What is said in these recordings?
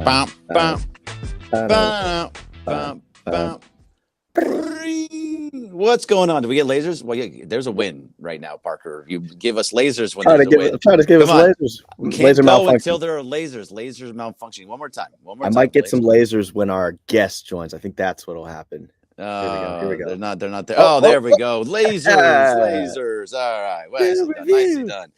Bum, bum, Uh, bum, bum, bum. What's going on? Do we get lasers? Well, yeah, there's a win right now, Parker. You give us lasers when there's a win. trying to give Come us on. lasers. We can't Laser go until malfunction. there are lasers. Lasers malfunctioning. One more time. One more I time. might get some Lasers. lasers when our guest joins. I think that's what'll happen. Here we go. Here we They're go. not. They're not there. Oh, Oh, oh, there we oh. go. Lasers. Ah, Lasers. All right. Well, good nicely done. Nicely review. done.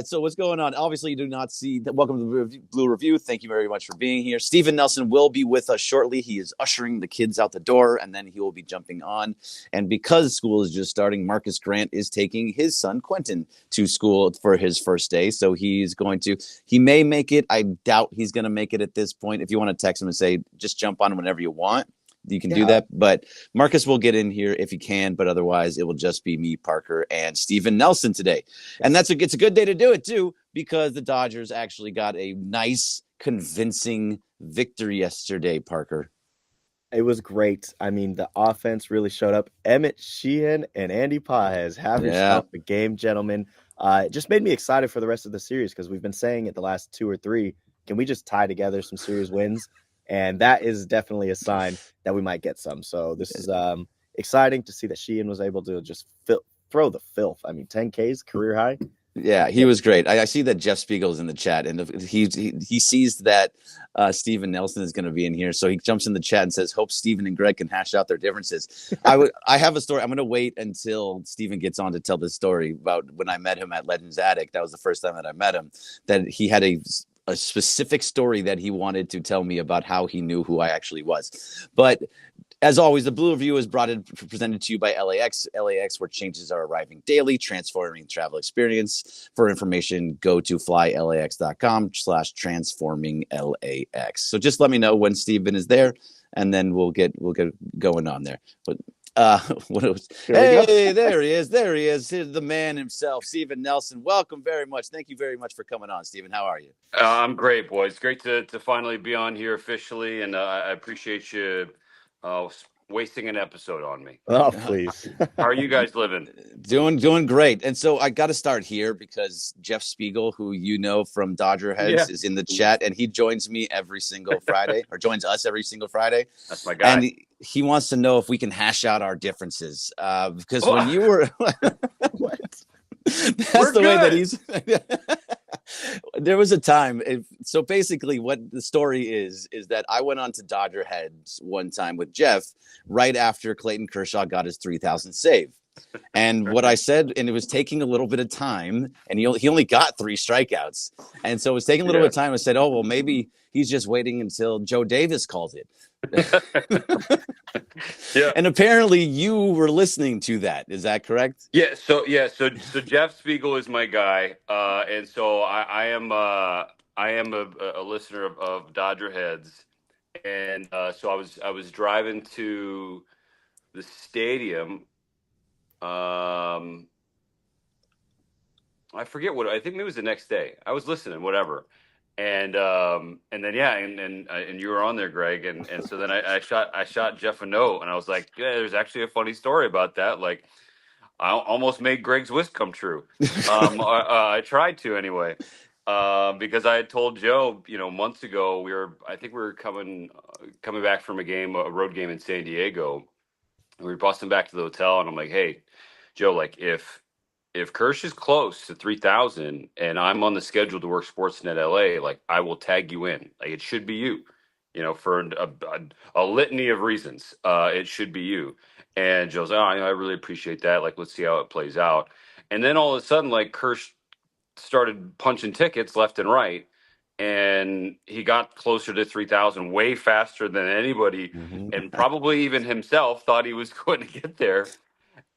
So what's going on? Obviously, you do not see. Welcome to the Blue Review. Thank you very much for being here. Stephen Nelson will be with us shortly. He is ushering the kids out the door, and then he will be jumping on. And because school is just starting, Marcus Grant is taking his son Quentin to school for his first day. So he's going to. He may make it. I doubt he's going to make it at this point. If you want to text him and say, just jump on whenever you want, you can do that. But Marcus will get in here if he can, but otherwise it will just be me, Parker, and Stephen Nelson today. And it's a good day to do it too, because the Dodgers actually got a nice, convincing victory yesterday, Parker. It was great. I mean, the offense really showed up. Emmett Sheehan and Andy Pages have yourself a game, gentlemen. It just made me excited for the rest of the series because we've been saying it the last 2 or 3. Can we just tie together some series wins? And that is definitely a sign that we might get some. So this is exciting to see that Sheehan was able to just throw the filth. I mean, 10 Ks, career high. Yeah, he was great. I see that Jeff Spiegel's in the chat, and he sees that Stephen Nelson is going to be in here, so he jumps in the chat and says, "Hope Stephen and Greg can hash out their differences." I have a story. I'm going to wait until Stephen gets on to tell this story about when I met him at Legends Attic. That was the first time that I met him. That he had a specific story that he wanted to tell me about how he knew who I actually was, but. As always, the Blue Review is presented to you by LAX. LAX, where changes are arriving daily, transforming travel experience. For information, go to flylax.com/transforminglax. So just let me know when Stephen is there, and then we'll get going on there. But hey, there he is. There he is. Here's the man himself, Stephen Nelson. Welcome very much. Thank you very much for coming on, Stephen. How are you? I'm great, boys. Great to finally be on here officially, and I appreciate you wasting an episode on me. Oh, please. How are you guys living? Doing great. And so I got to start here because Jeff Spiegel, who you know from Dodger Heads, is in the chat, and he joins me every single Friday, or joins us every single Friday. That's my guy. And he wants to know if we can hash out our differences. Because when you were... What? That's the way that he's... There was a time. So basically what the story is that I went on to Dodger Heads one time with Jeff right after Clayton Kershaw got his 3,000 save. And what I said, and it was taking a little bit of time, and he only got 3 strikeouts. And so it was taking a little bit of time. I said, oh, well, maybe he's just waiting until Joe Davis calls it. Yeah. And apparently you were listening to that. Is that correct? So Jeff Spiegel is my guy, and so I am a listener of Dodger Heads, and so I was driving to the stadium. I forget what, I think maybe it was the next day. I was listening, whatever. And then and you were on there, Greg, and so then I shot Jeff a note, and I was like, yeah, there's actually a funny story about that. Like, I almost made Greg's wish come true. I tried to anyway, because I had told Joe, months ago, I think we were coming back from a road game in San Diego, and we were busting back to the hotel, and I'm like, hey, Joe, like if Kirsch is close to 3,000 and I'm on the schedule to work Sportsnet LA, like I will tag you in. Like it should be you, for a litany of reasons. It should be you. And Joe's like, oh, I really appreciate that. Like, let's see how it plays out. And then all of a sudden, like Kirsch started punching tickets left and right. And he got closer to 3,000 way faster than anybody, and probably even himself thought he was going to get there.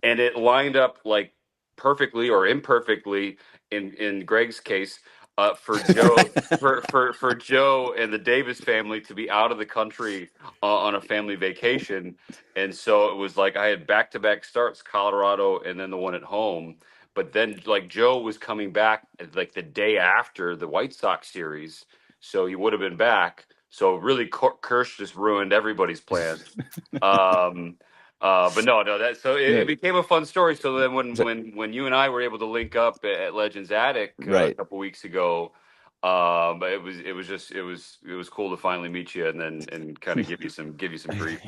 And it lined up like perfectly or imperfectly in Greg's case, for Joe for Joe and the Davis family to be out of the country on a family vacation. And so it was like I had back-to-back starts, Colorado and then the one at home. But then like Joe was coming back like the day after the White Sox series, so he would have been back. So really Kirsch just ruined everybody's plans. But no, it became a fun story. So then when you and I were able to link up at Legends Attic a couple weeks ago, But it was cool to finally meet you and kind of give you some grief.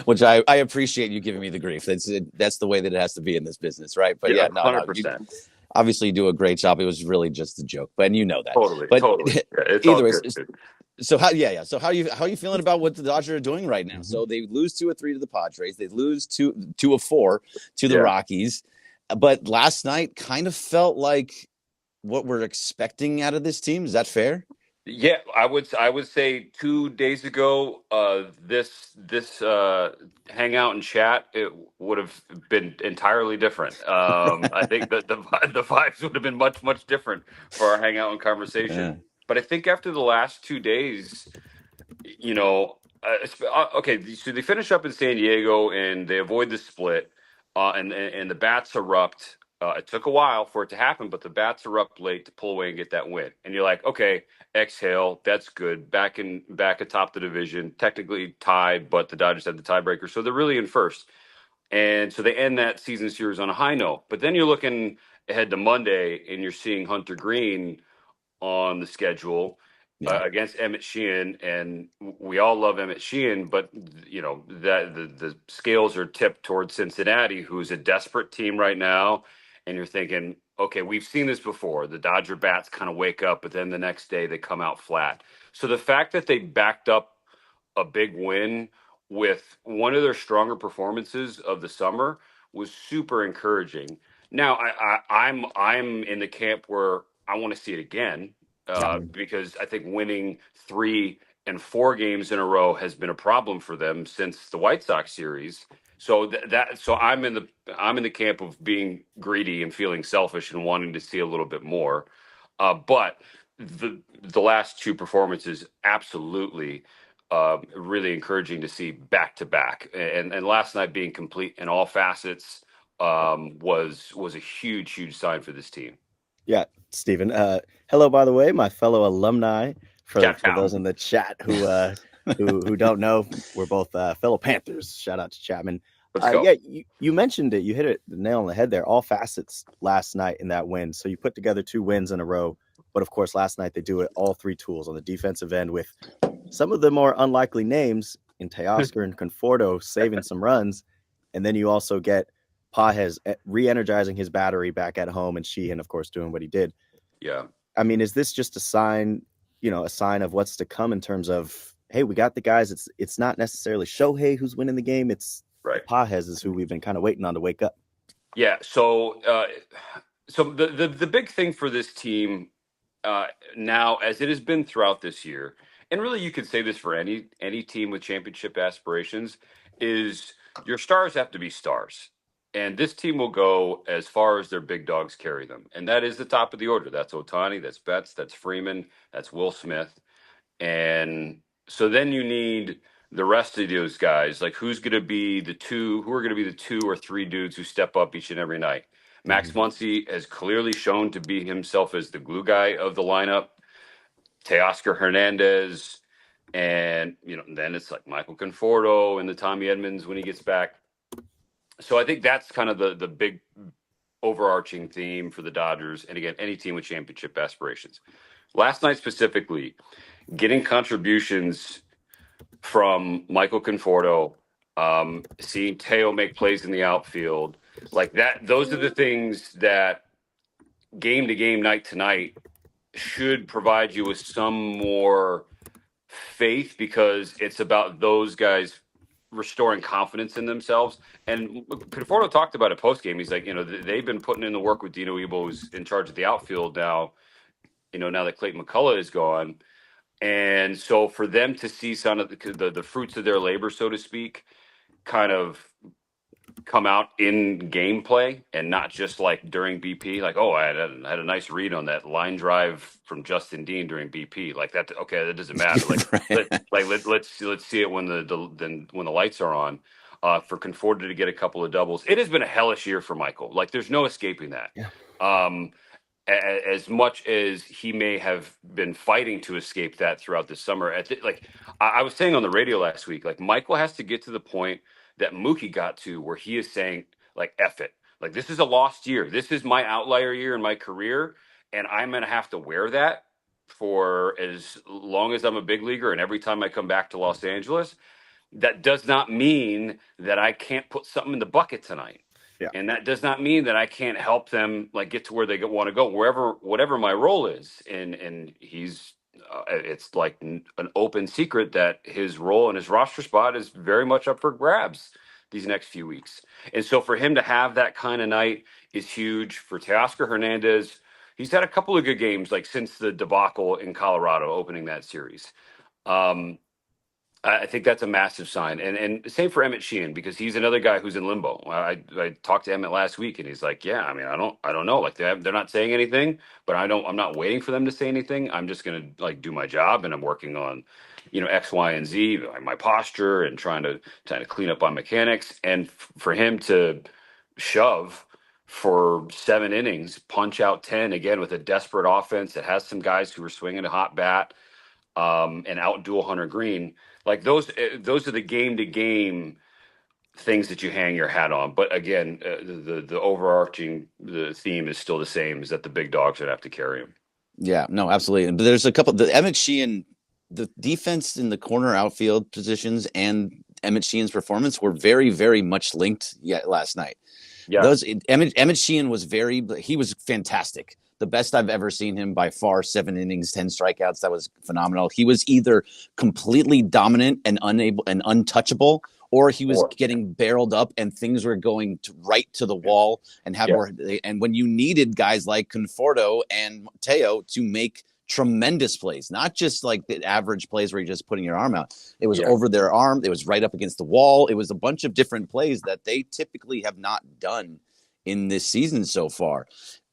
Which I appreciate you giving me the grief. That's the way that it has to be in this business, right? But Yeah, no, you 100%. obviously do a great job. It was really just a joke, but and you know that. Totally, But totally. Yeah, it's all either way, good, dude. so So how are you feeling about what the Dodgers are doing right now? So they lose 2 of 3 to the Padres. They lose two of 4 to the Yeah. Rockies. But last night kind of felt like what we're expecting out of this team. Is that fair? Yeah, I would say 2 days ago, this hangout and chat, it would have been entirely different. I think that the vibes would have been much different for our hangout and conversation. Yeah. But I think after the last 2 days, okay, so they finish up in San Diego and they avoid the split, and the bats erupt. It took a while for it to happen, but the bats erupt late to pull away and get that win. And you're like, okay, exhale, that's good. Back atop the division, technically tied, but the Dodgers had the tiebreaker, so they're really in first. And so they end that season series on a high note. But then you're looking ahead to Monday, and you're seeing Hunter Green on the schedule Yeah. against Emmett Sheehan, and we all love Emmett Sheehan, but that the scales are tipped towards Cincinnati, who's a desperate team right now, and you're thinking, okay, we've seen this before. The Dodger bats kind of wake up, but then the next day they come out flat. So the fact that they backed up a big win with one of their stronger performances of the summer was super encouraging. Now, I'm in the camp where I want to see it again because I think winning 3 and 4 games in a row has been a problem for them since the White Sox series. So I'm in the camp of being greedy and feeling selfish and wanting to see a little bit more. But the last 2 performances absolutely really encouraging to see back to back, and last night being complete in all facets was a huge sign for this team. Yeah, Stephen. Hello, by the way, my fellow alumni. For Cat for those Town. in the chat who don't know, we're both fellow Panthers. Shout out to Chapman. Let's go. Yeah, you mentioned it. You hit it the nail on the head there. All facets last night in that win. So you put together 2 wins in a row. But of course, last night they do it all 3 tools on the defensive end with some of the more unlikely names in Teoscar and Conforto saving some runs. And then you also get Pages re-energizing his battery back at home, and Sheehan, of course, doing what he did. Yeah. I mean, is this just a sign of what's to come in terms of, hey, we got the guys. It's not necessarily Shohei who's winning the game. It's Right. Pages is who we've been kind of waiting on to wake up. Yeah. So the big thing for this team now, as it has been throughout this year, and really you could say this for any team with championship aspirations, is your stars have to be stars. And this team will go as far as their big dogs carry them. And that is the top of the order. That's Ohtani, that's Betts, that's Freeman, that's Will Smith. And so then you need the rest of those guys. Like who are going to be the 2 or 3 dudes who step up each and every night? Max Muncy has clearly shown to be himself as the glue guy of the lineup. Teoscar Hernandez, and then it's like Michael Conforto and the Tommy Edmonds when he gets back. So I think that's kind of the big overarching theme for the Dodgers, and again, any team with championship aspirations. Last night specifically, getting contributions from Michael Conforto, seeing Teo make plays in the outfield, like that. Those are the things that game to game, night to night, should provide you with some more faith, because it's about those guys restoring confidence in themselves. And Conforto talked about it post game. He's like, they've been putting in the work with Dino Ebo, who's in charge of the outfield now. Now that Clayton McCullough is gone, and so for them to see some of the fruits of their labor, so to speak, kind of come out in gameplay and not just like during BP, like, oh, I had a nice read on that line drive from Justin Dean during BP, like that. Okay, that doesn't matter. Let's see it when the lights are on. For Conforto to get a couple of doubles, it has been a hellish year for Michael. Like, there's no escaping that. Yeah. As much as he may have been fighting to escape that throughout the summer, I was saying on the radio last week, like Michael has to get to the point that Mookie got to, where he is saying, like, F it. Like, this is a lost year. This is my outlier year in my career, and I'm going to have to wear that for as long as I'm a big leaguer, and every time I come back to Los Angeles, that does not mean that I can't put something in the bucket tonight. Yeah. And that does not mean that I can't help them like get to where they want to go, whatever my role is. And he's it's like an open secret that his role and his roster spot is very much up for grabs these next few weeks. And so for him to have that kind of night is huge. For Teoscar Hernandez, he's had a couple of good games like since the debacle in Colorado opening that series. I think that's a massive sign, and same for Emmett Sheehan, because he's another guy who's in limbo. I talked to Emmett last week, and he's like, "Yeah, I mean, I don't know. Like they're not saying anything, but I'm not waiting for them to say anything. I'm just gonna like do my job, and I'm working on, X, Y, and Z, my posture, and trying to clean up on mechanics. And for him to shove for 7 innings, punch out 10 again with a desperate offense that has some guys who are swinging a hot bat, and outduel Hunter Green." Like those are the game to game things that you hang your hat on. But again, the overarching the theme is still the same: is that the big dogs would have to carry him. Yeah, no, absolutely. But there's a couple. The Emmett Sheehan, the defense in the corner outfield positions, and Emmett Sheehan's performance were very, very much linked. Yet last night, Yeah, Emmett Sheehan was he was fantastic. The best I've ever seen him by far. 7 innings, 10 strikeouts. That was phenomenal. He was either completely dominant and untouchable, or he was getting barreled up and things were going right to the wall and and when you needed guys like Conforto and Mateo to make tremendous plays, not just like the average plays where you're just putting your arm out. It was over their arm. It was right up against the wall. It was a bunch of different plays that they typically have not done in this season so far.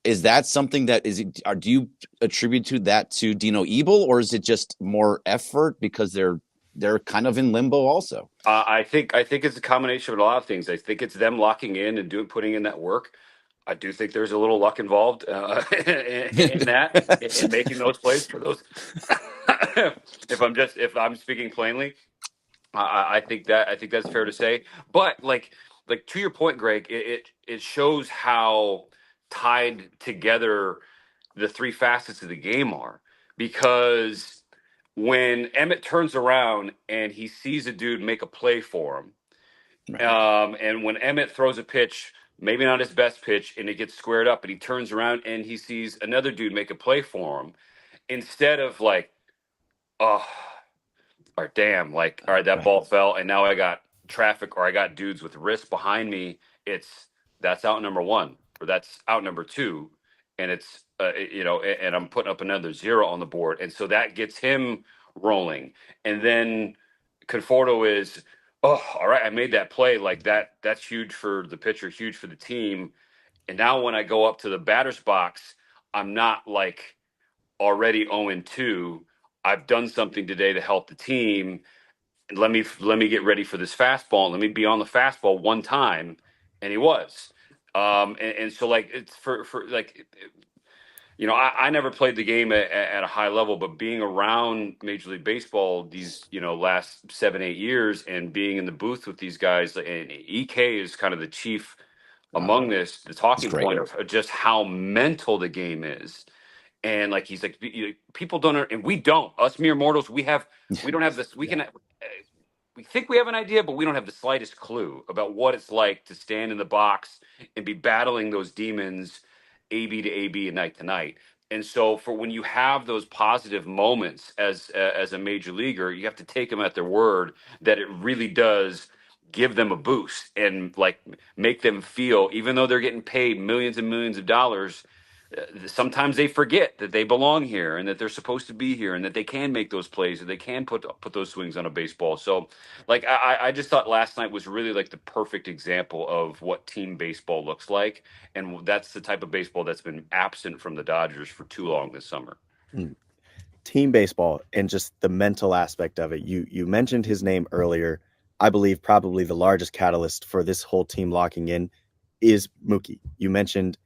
Is that something that do you attribute to Dino Ebel, or is it just more effort because they're kind of in limbo also? I think it's a combination of a lot of things. I think it's them locking in and putting in that work. I do think there's a little luck involved in that, in making those plays for those. If I'm speaking plainly, I think that's fair to say. But like to your point, Greg, it shows how tied together the three facets of the game are, because when Emmett turns around and he sees a dude make a play for him, right. And when Emmett throws a pitch, maybe not his best pitch, and it gets squared up, and he turns around and he sees another dude make a play for him, instead of like, oh, or damn, like, all right, that ball fell, and now I got traffic, or I got dudes with wrists behind me. That's out number one, or that's out number two, and it's and I'm putting up another 0 on the board, and so that gets him rolling, and then Conforto is, oh, all right, I made that play, like that. That's huge for the pitcher, huge for the team, and now when I go up to the batter's box, I'm not like already 0-2. I've done something today to help the team. And let me get ready for this fastball. And let me be on the fastball one time. And he was. And so like it's for like, I never played the game at a high level, but being around Major League Baseball these, last 7-8 years, and being in the booth with these guys, and EK is kind of the chief among the talking point of just how mental the game is. And like he's like, people don't, and we don't. Us mere mortals, we don't have this. We can, we think we have an idea, but we don't have the slightest clue about what it's like to stand in the box and be battling those demons, AB to AB and night to night. And so, for when you have those positive moments as a major leaguer, you have to take them at their word that it really does give them a boost and like make them feel, even though they're getting paid millions and millions of dollars, sometimes they forget that they belong here and that they're supposed to be here and that they can make those plays and they can put those swings on a baseball. So like I just thought last night was really like the perfect example of what team baseball looks like, and that's the type of baseball that's been absent from the Dodgers for too long this summer. Team baseball and just the mental aspect of it. You mentioned his name earlier. I believe probably the largest catalyst for this whole team locking in is Mookie. You mentioned,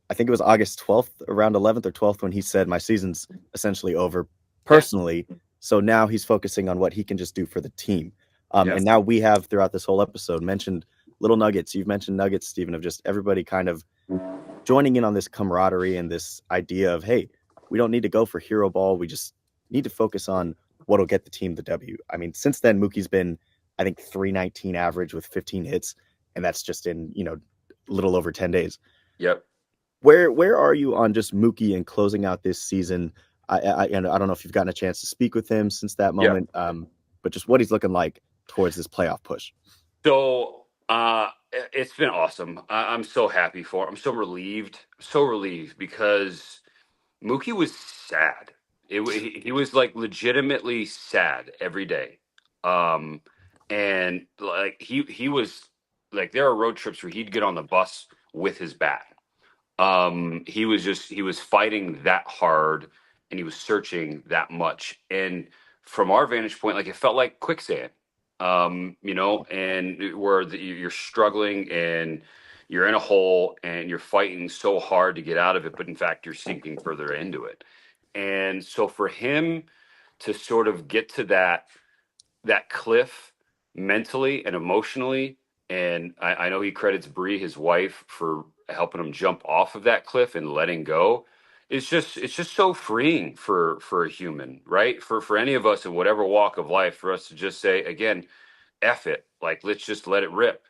I think it was August 12th, around 11th or 12th, when he said, my season's essentially over personally. So now he's focusing on what he can just do for the team. And now we have, throughout this whole episode, mentioned little nuggets. You've mentioned nuggets, Stephen, of just everybody kind of joining in on this camaraderie and this idea of, hey, we don't need to go for hero ball. We just need to focus on what'll get the team the W. I mean, since then, Mookie's been, I think, 319 average with 15 hits, and that's just in, a little over 10 days. Yep. Where are you on just Mookie and closing out this season? I don't know if you've gotten a chance to speak with him since that moment, but just what he's looking like towards this playoff push. So it's been awesome. I'm so happy for him. I'm so relieved. Because Mookie was sad. He was like legitimately sad every day. And like he was like, there are road trips where he'd get on the bus with his bat. He was fighting that hard, and he was searching that much. And from our vantage point, like, it felt like quicksand. And where you're struggling and you're in a hole and you're fighting so hard to get out of it, but in fact you're sinking further into it. And so for him to sort of get to that cliff mentally and emotionally, and I know he credits Bree, his wife, for helping him jump off of that cliff and letting go. It's just so freeing for a human, right? For any of us in whatever walk of life, for us to just say again, F it, like, let's just let it rip.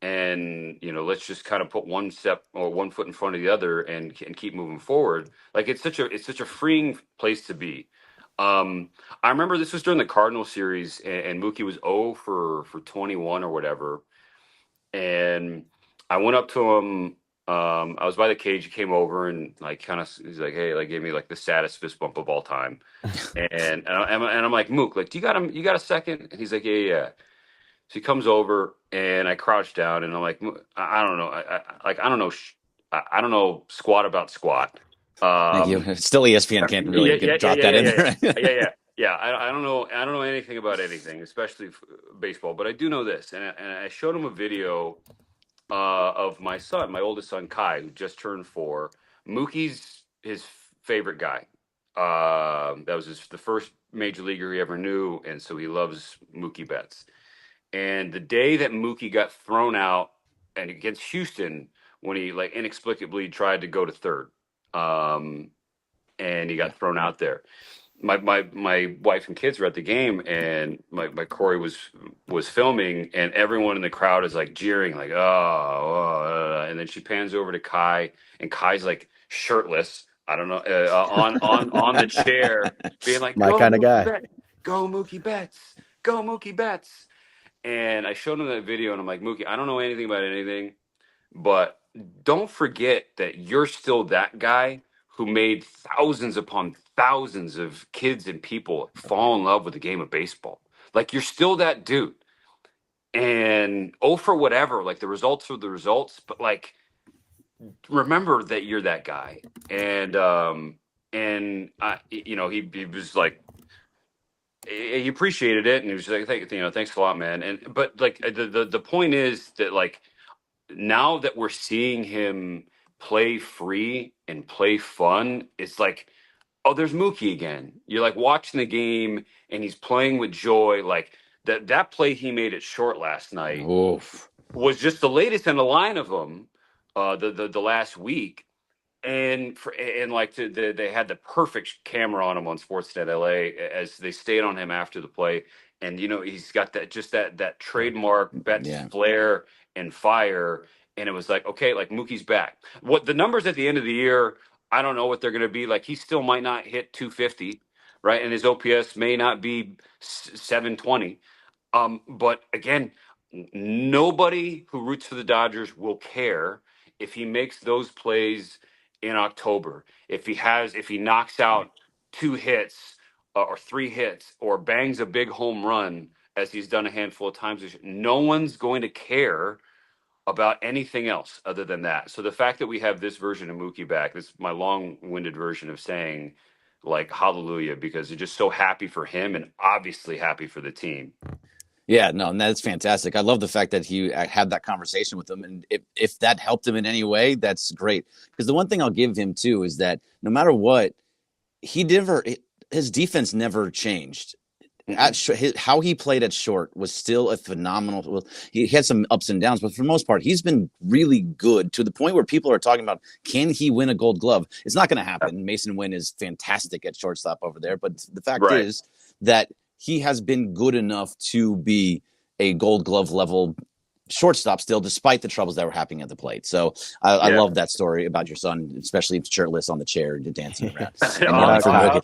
And let's just kind of put one step or one foot in front of the other and keep moving forward. Like, it's such a freeing place to be. I remember this was during the Cardinal series, and Mookie was 0 for 21 or whatever. And I went up to him. I was by the cage. He came over and like kind of, he's like, hey, like, gave me like the saddest fist bump of all time. and I'm like, Mook, like, you got a second? And he's like, yeah. So he comes over and I crouch down and I'm like, I don't know. I don't know. I don't know squat about squat. Thank you. Still, ESPN can't really drop that in there. Yeah. I don't know. I don't know anything about anything, especially baseball. But I do know this, and I showed him a video of my son, my oldest son Kai, who just turned 4. Mookie's his favorite guy. That was the first major leaguer he ever knew, and so he loves Mookie Betts. And the day that Mookie got thrown out and against Houston, when he like inexplicably tried to go to third, and he got thrown out there. My wife and kids were at the game, and my Corey was filming, and everyone in the crowd is like jeering, like, and then she pans over to Kai, and Kai's like shirtless. I don't know, on the chair, being like, my kind of guy. Go Mookie Betts, go Mookie Betts. And I showed him that video, and I'm like, Mookie, I don't know anything about anything, but don't forget that you're still that guy who made thousands upon thousands of kids and people fall in love with the game of baseball. Like, you're still that dude. And for whatever, like, the results are the results, but like, remember that you're that guy. And he was like, he appreciated it, and he was like, thanks a lot, man. But like, the point is that, like, now that we're seeing him play free and play fun, it's like, oh, there's Mookie again. You're like watching the game and he's playing with joy. Like, that play he made at short last night was just the latest in a line of them the last week. And they had the perfect camera on him on Sportsnet LA as they stayed on him after the play. And he's got that trademark Betts flair and fire. And it was like, okay, like, Mookie's back. What the numbers at the end of the year, I don't know what they're going to be. Like, he still might not hit 250, right? And his OPS may not be 720. But again, nobody who roots for the Dodgers will care if he makes those plays in October. If he knocks out 2 hits or 3 hits or bangs a big home run, as he's done a handful of times, no one's going to care about anything else other than that. So the fact that we have this version of Mookie back, this is my long-winded version of saying, like, hallelujah, because you're just so happy for him and obviously happy for the team. Yeah, no, and that's fantastic. I love the fact that he had that conversation with him, and if that helped him in any way, that's great. Because the one thing I'll give him too is that no matter what, his defense never changed. How he played at short was still a phenomenal. Well, he had some ups and downs, but for the most part, he's been really good to the point where people are talking about, can he win a Gold Glove? It's not going to happen. Mason Wynn is fantastic at shortstop over there, but the fact is that he has been good enough to be a Gold Glove level shortstop still, despite the troubles that were happening at the plate. So I love that story about your son, especially shirtless on the chair dancing around. I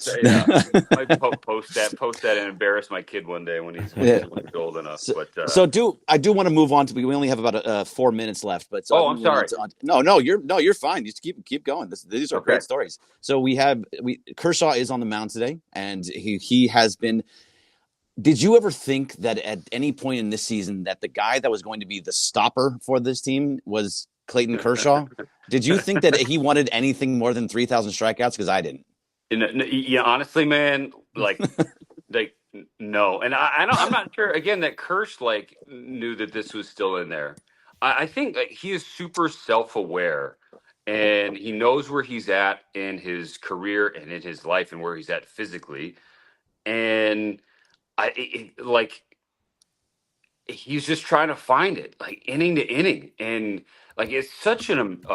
post that and embarrass my kid one day when he's old enough. So I do want to move on to. We only have about 4 minutes left, but I'm sorry. You're fine. Just keep going. These are great stories. So Kershaw is on the mound today, and he has been. Did you ever think that at any point in this season that the guy that was going to be the stopper for this team was Clayton Kershaw? Did you think that he wanted anything more than 3,000 strikeouts? Because I didn't. Yeah, honestly, man, like no. And I'm not sure, again, that Kersh, knew that this was still in there. I think he is super self-aware, and he knows where he's at in his career and in his life and where he's at physically. And he's just trying to find it, like inning to inning, and it's such an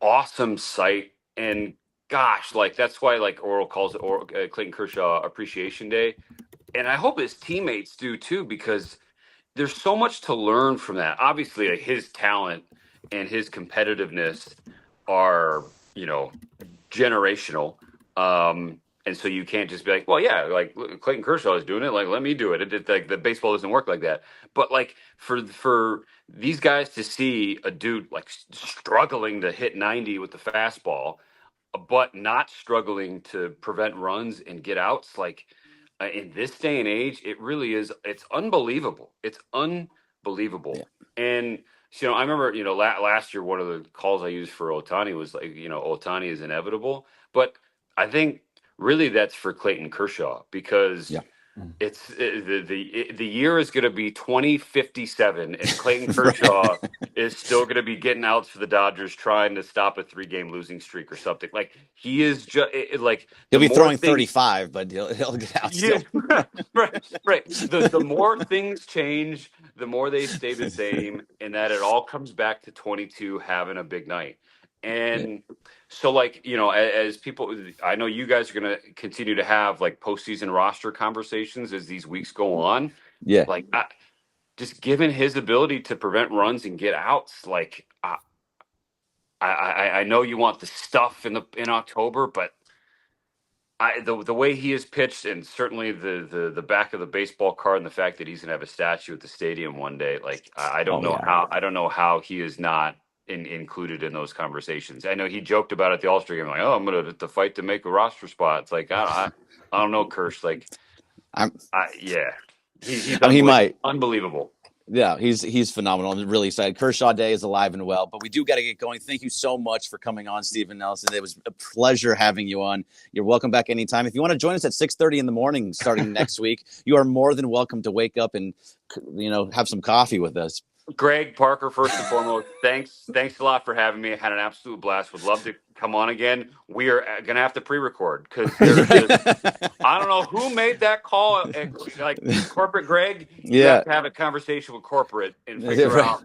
awesome sight. And gosh, that's why Oral calls it Clayton Kershaw Appreciation Day, and I hope his teammates do too, because there's so much to learn from that. Obviously, his talent and his competitiveness are generational. And so you can't just be like, well, yeah, Clayton Kershaw is doing it, let me do it. The baseball doesn't work like that. But for these guys to see a dude struggling to hit 90 with the fastball, but not struggling to prevent runs and get outs, in this day and age, it really is. It's unbelievable. It's unbelievable. Yeah. And I remember, last year, one of the calls I used for Ohtani was Ohtani is inevitable. But I think really that's for Clayton Kershaw, because it's the year is going to be 2057, and Clayton Kershaw is still going to be getting outs for the Dodgers, trying to stop a 3-game losing streak or something. He is just he'll be throwing 35, but he'll get out. Yeah, right. The more things change, the more they stay the same, and that it all comes back to 22 having a big night. And so, as people, I know you guys are going to continue to have postseason roster conversations as these weeks go on. Yeah. Just given his ability to prevent runs and get outs, I know you want the stuff in October, but the way he has pitched, and certainly the back of the baseball card, and the fact that he's going to have a statue at the stadium one day, I don't know how he is not included in those conversations. I know he joked about it at the All-Star game, I'm going to fight to make a roster spot. It's I don't know, Kirsch. He might. Unbelievable. Yeah, he's phenomenal. I'm really excited. Kershaw Day is alive and well, but we do got to get going. Thank you so much for coming on, Steven Nelson. It was a pleasure having you on. You're welcome back anytime. If you want to join us at 6:30 in the morning starting next week, you are more than welcome to wake up and have some coffee with us. Greg Parker, first and foremost, thanks a lot for having me. I had an absolute blast. Would love to come on again. We are going to have to pre-record, because I don't know who made that call. Corporate Greg, you have to have a conversation with corporate and figure out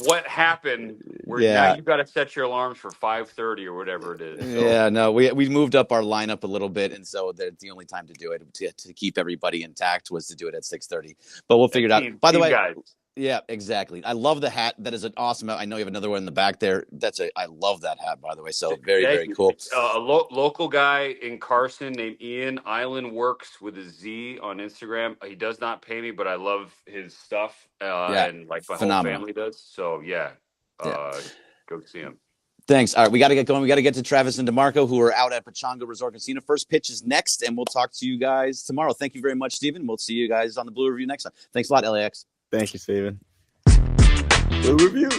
what happened. Now you've got to set your alarms for 5:30 or whatever it is. So. Yeah, no, we moved up our lineup a little bit, and so the only time to do it to keep everybody intact was to do it at 6:30. But we'll figure it out. By the way, guys. Yeah, exactly. I love the hat. That is an awesome hat. I know you have another one in the back there. I love that hat, by the way. So very cool. A local guy in Carson named Ian Island Works with a Z on Instagram. He does not pay me, but I love his stuff. And my whole family does. So go see him. Thanks. All right, we got to get going. We got to get to Travis and DeMarco, who are out at Pechanga Resort Casino. First pitch is next, and we'll talk to you guys tomorrow. Thank you very much, Steven. We'll see you guys on the Blue Review next time. Thanks a lot, LAX. Thank you, Steven. Blue Review.